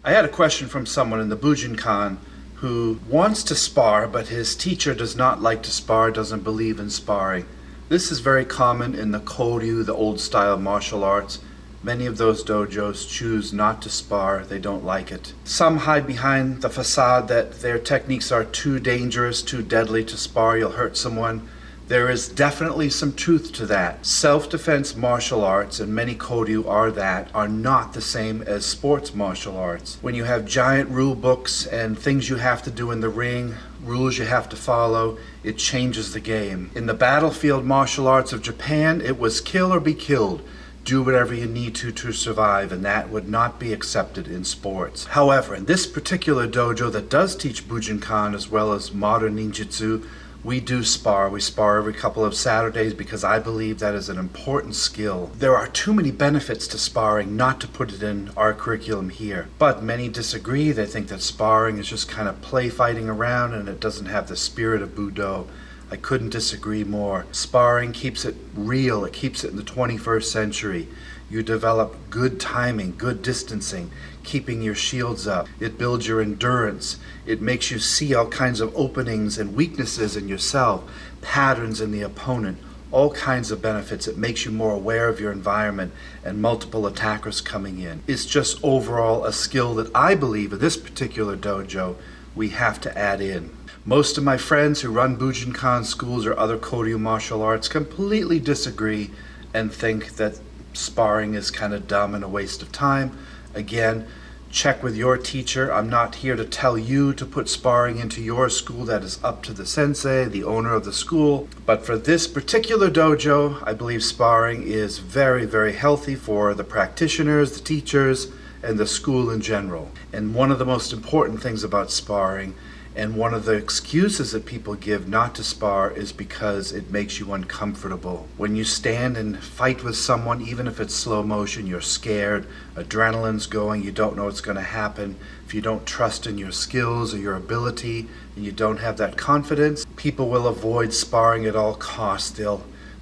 I had a question from someone in the Bujinkan who wants to spar, but his teacher does not like to spar, doesn't believe in sparring. This is very common in the Koryu, the old style martial arts. Many of those dojos choose not to spar, they don't like it. Some hide behind the facade that their techniques are too dangerous, too deadly to spar, you'll hurt someone. There is definitely some truth to that. Self-defense martial arts, and many Koryu are not the same as sports martial arts. When you have giant rule books and things you have to do in the ring, rules you have to follow, it changes the game. In the battlefield martial arts of Japan, it was kill or be killed. Do whatever you need to survive, and that would not be accepted in sports. However, in this particular dojo that does teach Bujinkan as well as modern ninjutsu, we do spar. We spar every couple of Saturdays because I believe that is an important skill. There are too many benefits to sparring not to put it in our curriculum here. But many disagree. They think that sparring is just kind of play fighting around and it doesn't have the spirit of Budo. I couldn't disagree more. Sparring keeps it real. It keeps it in the 21st century. You develop good timing, good distancing, keeping your shields up. It builds your endurance. It makes you see all kinds of openings and weaknesses in yourself, patterns in the opponent, all kinds of benefits. It makes you more aware of your environment and multiple attackers coming in. It's just overall a skill that I believe in this particular dojo we have to add in. Most of my friends who run Bujinkan schools or other Koryu martial arts completely disagree and think that sparring is kind of dumb and a waste of time. Again, check with your teacher. I'm not here to tell you to put sparring into your school. That is up to the sensei, the owner of the school. But for this particular dojo, I believe sparring is very, very healthy for the practitioners, the teachers, and the school in general. And one of the most important things about sparring, and one of the excuses that people give not to spar, is because it makes you uncomfortable. When you stand and fight with someone, even if it's slow motion, you're scared, adrenaline's going, you don't know what's going to happen. If you don't trust in your skills or your ability, and you don't have that confidence, people will avoid sparring at all costs.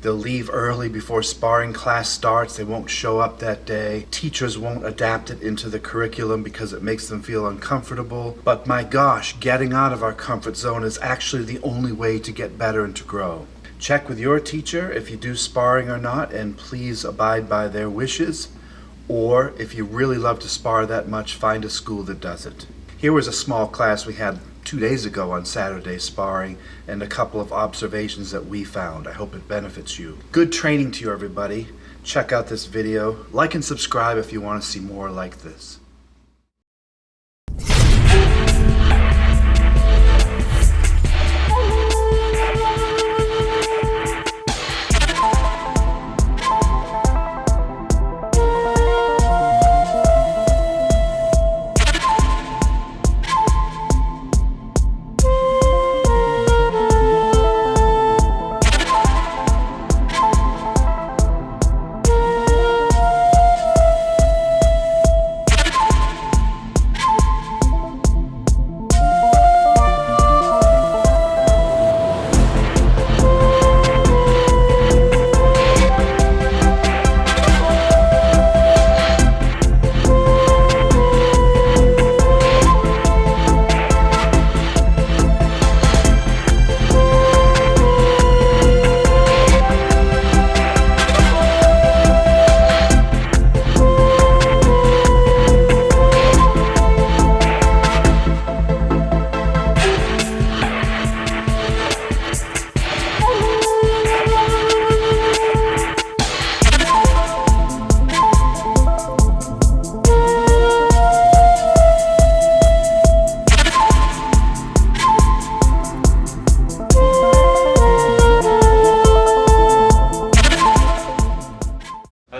They'll leave early before sparring class starts. They won't show up that day. Teachers won't adapt it into the curriculum because it makes them feel uncomfortable. But my gosh, getting out of our comfort zone is actually the only way to get better and to grow. Check with your teacher if you do sparring or not, and please abide by their wishes. Or if you really love to spar that much, find a school that does it. Here was a small class we had 2 days ago on Saturday sparring, and a couple of observations that we found. I hope it benefits you. Good training to you, everybody. Check out this video. Like and subscribe if you want to see more like this.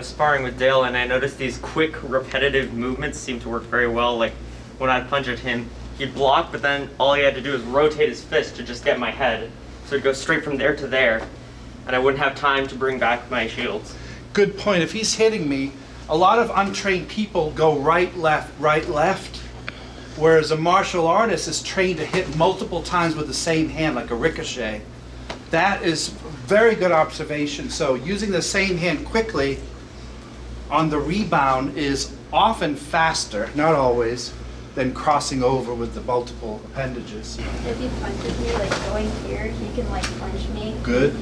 Sparring with Dale, and I noticed these quick repetitive movements seem to work very well. Like when I'd punch at him, he'd block, but then all he had to do was rotate his fist to just get my head. So it'd go straight from there to there, and I wouldn't have time to bring back my shields. Good point. If he's hitting me, a lot of untrained people go right, left, whereas a martial artist is trained to hit multiple times with the same hand, like a ricochet. That is very good observation. So using the same hand quickly on the rebound is often faster, not always, then crossing over with the multiple appendages. If he punches me, like going here, he can like punch me. Good.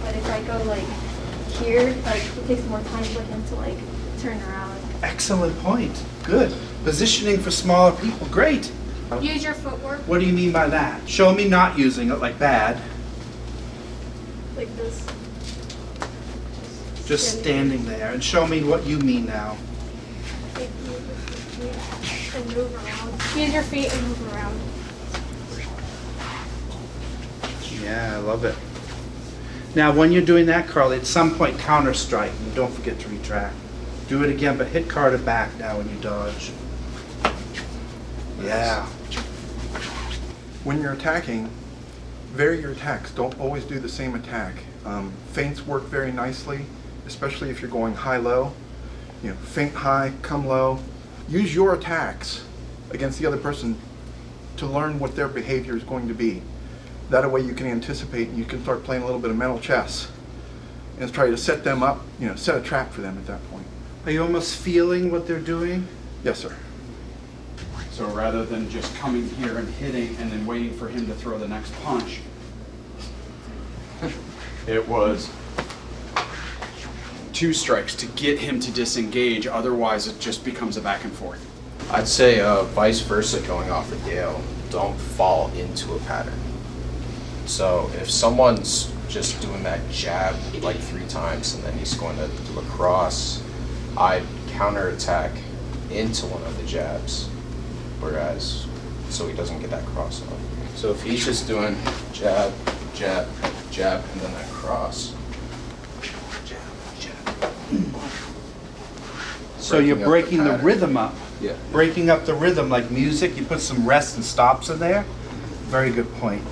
But if I go like here, like it takes more time for him to like turn around. Excellent point. Good. Positioning for smaller people, great. Use your footwork. What do you mean by that? Show me not using it, like bad. Like this. Just standing there, and show me what you mean now. Like, use your feet and move around. Use your feet and move around. Yeah, I love it. Now, when you're doing that, Carly, at some point counter strike, and don't forget to retract. Do it again, but hit Carter back now when you dodge. Yeah. When you're attacking, vary your attacks. Don't always do the same attack. Feints work very nicely, especially if you're going high-low. You know, feint high, come low. Use your attacks against the other person to learn what their behavior is going to be. That way you can anticipate and you can start playing a little bit of mental chess and try to set them up, you know, set a trap for them at that point. Are you almost feeling what they're doing? Yes, sir. So rather than just coming here and hitting and then waiting for him to throw the next punch, it was 2 strikes to get him to disengage, otherwise it just becomes a back and forth. I'd say vice versa going off of Dale. Don't fall into a pattern. So if someone's just doing that jab like 3 times and then he's going to do a cross, I'd counterattack into one of the jabs, whereas so he doesn't get that cross off. So if he's just doing jab, jab, jab, and then that cross, jab, jab. So you're breaking the pattern. rhythm up. Yeah. Breaking up the rhythm like music. You put some rests and stops in there. Very good point.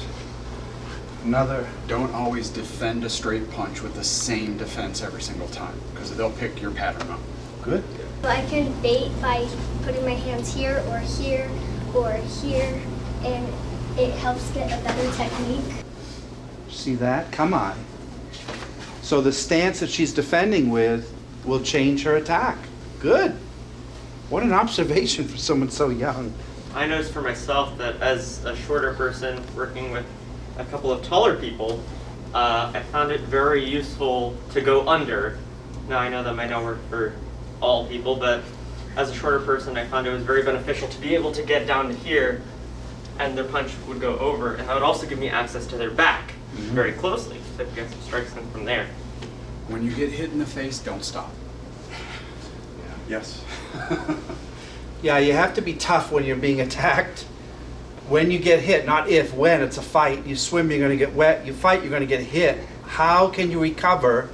Another. Don't always defend a straight punch with the same defense every single time, because they'll pick your pattern up. Good. I can bait by putting my hands here, and it helps get a better technique. See that? Come on. So the stance that she's defending with will change her attack. Good. What an observation for someone so young. I noticed for myself that as a shorter person working with a couple of taller people, I found it very useful to go under. Now I know that might not work for all people, but as a shorter person, I found it was very beneficial to be able to get down to here and their punch would go over, and that would also give me access to their back very closely, so I could get some strikes in from there. When you get hit in the face, don't stop. Yes. Yeah, you have to be tough when you're being attacked. When you get hit, not if, when, it's a fight. You swim, you're going to get wet. You fight, you're going to get hit. How can you recover?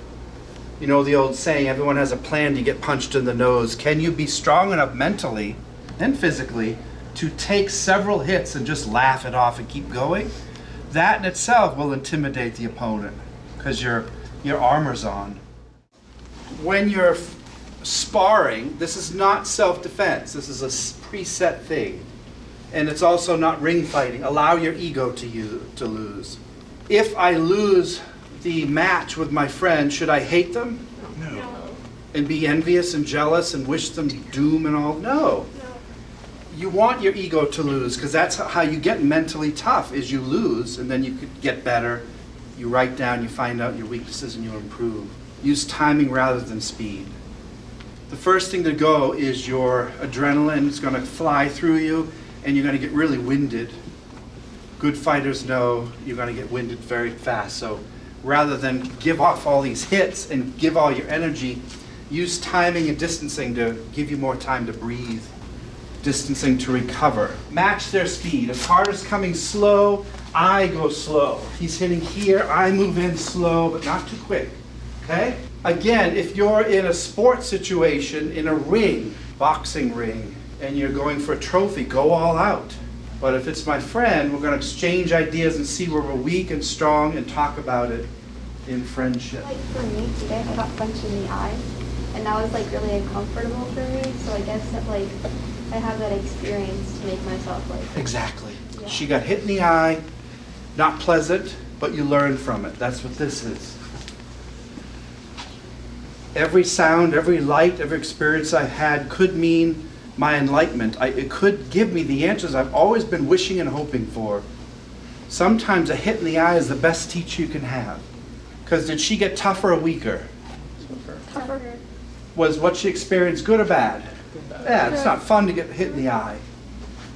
You know the old saying, everyone has a plan to get punched in the nose. Can you be strong enough mentally and physically to take several hits and just laugh it off and keep going? That in itself will intimidate the opponent because your armor's on. When you're sparring, this is not self-defense. This is a preset thing. And it's also not ring fighting. Allow your ego to lose. If I lose the match with my friend, should I hate them? No. And be envious and jealous and wish them doom and all? No. You want your ego to lose because that's how you get mentally tough, is you lose and then you could get better. You write down, you find out your weaknesses and you improve. Use timing rather than speed. The first thing to go is your adrenaline is going to fly through you and you're going to get really winded. Good fighters know you're going to get winded very fast. So rather than give off all these hits and give all your energy, use timing and distancing to give you more time to breathe. Distancing to recover. Match their speed. If Carter's coming slow, I go slow. He's hitting here, I move in slow, but not too quick. Okay? Again, if you're in a sports situation, in a ring, boxing ring, and you're going for a trophy, go all out. But if it's my friend, we're going to exchange ideas and see where we're weak and strong and talk about it in friendship. Like for me today, I got punched in the eye, and that was like really uncomfortable for me. So I guess that like I have that experience to make myself like. Exactly. Yeah. She got hit in the eye, not pleasant, but you learn from it. That's what this is. Every sound, every light, every experience I had could mean my enlightenment. It could give me the answers I've always been wishing and hoping for. Sometimes a hit in the eye is the best teacher you can have. Because did she get tougher or weaker? Tougher. Was what she experienced good or bad? Bad. It's not fun to get hit in the eye.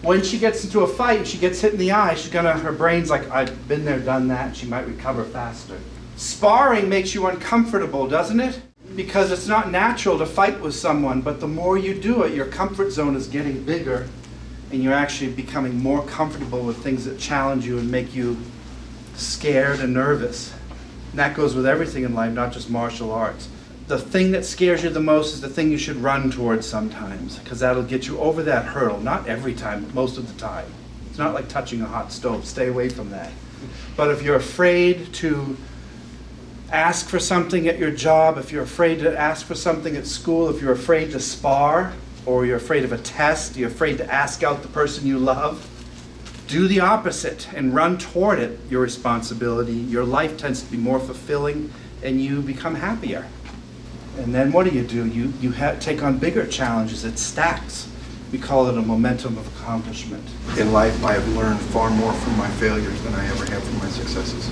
When she gets into a fight and she gets hit in the eye, her brain's like, I've been there, done that, and she might recover faster. Sparring makes you uncomfortable, doesn't it? Because it's not natural to fight with someone, but the more you do it, your comfort zone is getting bigger, and you're actually becoming more comfortable with things that challenge you and make you scared and nervous. And that goes with everything in life, not just martial arts. The thing that scares you the most is the thing you should run towards sometimes, because that'll get you over that hurdle. Not every time, but most of the time. It's not like touching a hot stove. Stay away from that. But if you're afraid to ask for something at your job, if you're afraid to ask for something at school, if you're afraid to spar, or you're afraid of a test, you're afraid to ask out the person you love, do the opposite and run toward it, your responsibility. Your life tends to be more fulfilling and you become happier. And then what do? You take on bigger challenges. It stacks. We call it a momentum of accomplishment. In life, I have learned far more from my failures than I ever have from my successes.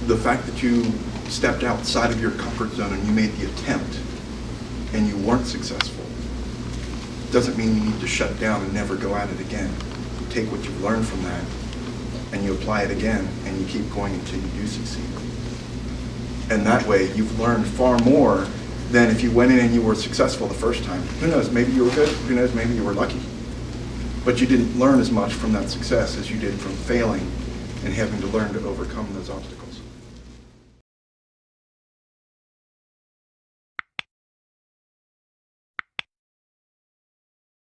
The fact that you stepped outside of your comfort zone and you made the attempt and you weren't successful doesn't mean you need to shut down and never go at it again. You take what you've learned from that and you apply it again and you keep going until you do succeed. And that way you've learned far more than if you went in and you were successful the first time. Who knows, maybe you were good, who knows, maybe you were lucky. But you didn't learn as much from that success as you did from failing and having to learn to overcome those obstacles.